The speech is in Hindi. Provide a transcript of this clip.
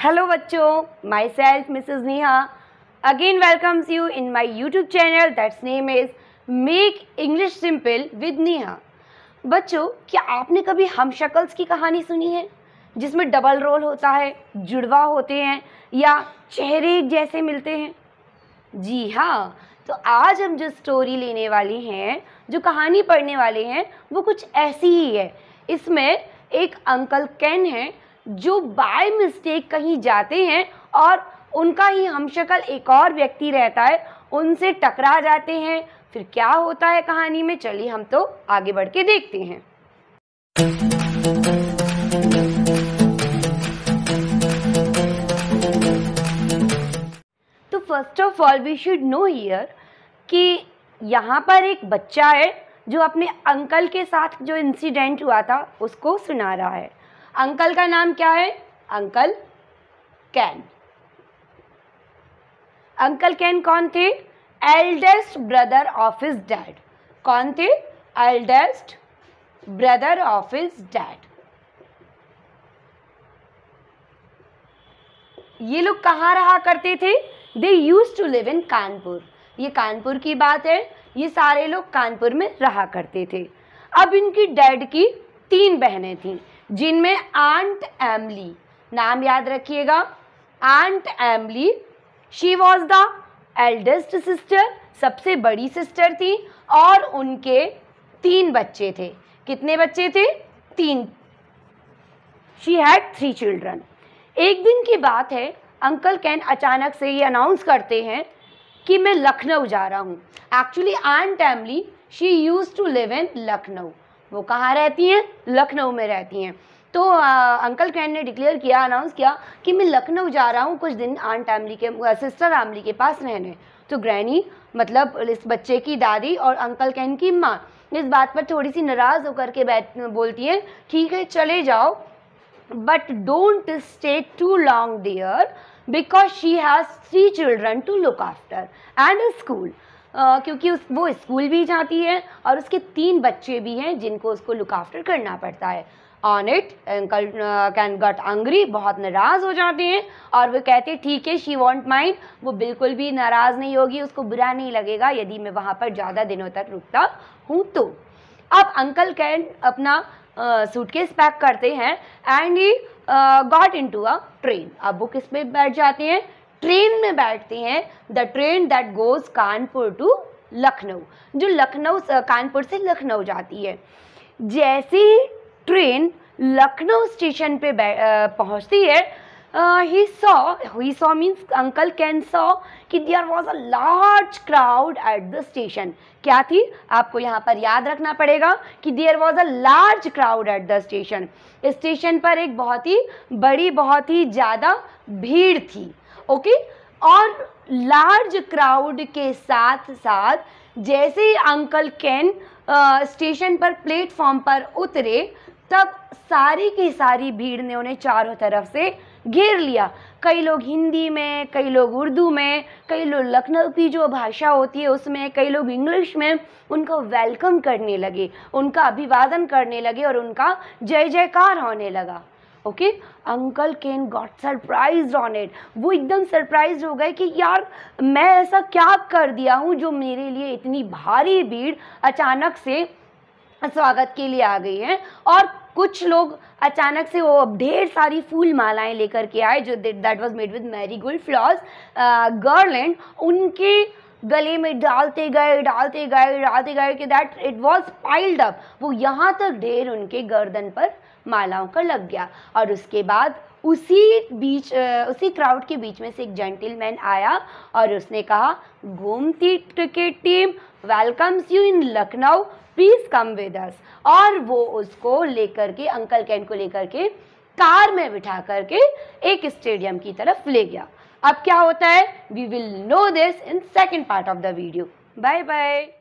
Hello बच्चों, myself Mrs. Neha again welcomes you in my YouTube channel that's name is Make English Simple with Neha। बच्चों, क्या आपने कभी हम शक्ल्स की कहानी सुनी है जिसमें डबल रोल होता है, जुड़वा होते हैं या चेहरे एक जैसे मिलते हैं? जी हाँ, तो आज हम जो स्टोरी लेने वाले हैं, जो कहानी पढ़ने वाले हैं, वो कुछ ऐसी ही है। इसमें एक अंकल केन है जो बाय मिस्टेक कहीं जाते हैं और उनका ही हमशक्ल एक और व्यक्ति रहता है, उनसे टकरा जाते हैं। फिर क्या होता है कहानी में, चलिए हम तो आगे बढ़ के देखते हैं। तो first of all we should know here कि यहाँ पर एक बच्चा है जो अपने अंकल के साथ जो इंसिडेंट हुआ था उसको सुना रहा है। अंकल का नाम क्या है? Uncle can. अंकल कैन कौन थे? Eldest brother of his dad. कौन थे? Eldest brother of his dad. ये लोग कहाँ रहा करते थे? They used to live in Kanpur. ये कानपुर की बात है, ये सारे लोग कानपुर में रहा करते थे। अब इनकी डैड की 3 बहनें थीं, जिनमें आंट एमली, नाम याद रखिएगा, aunt Emily, she was the eldest sister, सबसे बड़ी सिस्टर थी, और उनके 3 बच्चे थे। कितने बच्चे थे? 3। She had 3 children. एक दिन की बात है, अंकल कैन अचानक से ये अनाउंस करते हैं कि मैं लखनऊ जा रहा हूँ। Actually aunt Emily she used to live in Lucknow. वो कहाँ रहती हैं? लखनऊ में रहती हैं। तो अंकल कैन ने डिक्लेयर किया, अनाउंस किया कि मैं लखनऊ जा रहा हूँ कुछ दिन आंट एमली के सिस्टर एमली के पास रहने। तो ग्रैनी मतलब इस बच्चे की दादी और अंकल कैन की माँ इस बात पर थोड़ी सी नाराज़ होकर के बोलती है, ठीक है चले जाओ, but don't stay too long there because she has 3 children to look after and a school. क्योंकि वो स्कूल भी जाती है और उसके 3 बच्चे भी हैं जिनको उसको लुक आफ्टर करना पड़ता है। On it uncle can got angry, बहुत नाराज़ हो जाते हैं और वो कहते हैं ठीक है शी वॉन्ट माइंड। वो बिल्कुल भी नाराज़ नहीं होगी, उसको बुरा नहीं लगेगा यदि मैं वहाँ पर ज़्यादा दिनों तक रुकता हूँ तो। अब अंकल कैन अपना सूटकेस पैक करते हैं and he got into a train. अब वो किस पे बैठ जाते हैं? ट्रेन में बैठते हैं। The train that goes Kanpur to Lucknow, जो लखनऊ कानपुर से लखनऊ जाती है। जैसे ही ट्रेन लखनऊ स्टेशन पे पहुंचती है, he saw means uncle can saw कि there was a large crowd at the station। क्या थी? आपको यहाँ पर याद रखना पड़ेगा कि there was a large crowd at the station। Station पर एक बहुत ही बड़ी, बहुत ही ज़्यादा भीड़ थी। ओके, और लार्ज क्राउड के साथ साथ जैसे ही अंकल कैन स्टेशन पर प्लेटफॉर्म पर उतरे, तब सारी की सारी भीड़ ने उन्हें चारों तरफ से घेर लिया। कई लोग हिंदी में, कई लोग उर्दू में, कई लोग लखनऊ की जो भाषा होती है उसमें, कई लोग इंग्लिश में उनका वेलकम करने लगे, उनका अभिवादन करने लगे और उनका जय जयकार होने लगा। Okay, uncle can got surprised on it. वो एकदम सरप्राइज्ड हो गए कि यार मैं ऐसा क्या कर दिया हूँ जो मेरे लिए इतनी भारी भीड़ अचानक से स्वागत के लिए आ गई है। और कुछ लोग अचानक से वो ढेर सारी फूल मालाएं लेकर के आए जो that was made with marigold flowers garland, उनके गले में डालते गए कि that it was piled up. वो यहाँ तक ढेर उनके गर्दन पर मालाओं का लग गया। और उसके बाद उसी क्राउड के बीच में से एक जेंटलमैन आया और उसने कहा, घूमती ticket team welcomes you in Lucknow, please come with us. और वो उसको लेकर के, अंकल कैन को लेकर के कार में बिठा करके एक स्टेडियम की तरफ ले गया। अब क्या होता है, we will know this in second part of the video. Bye bye.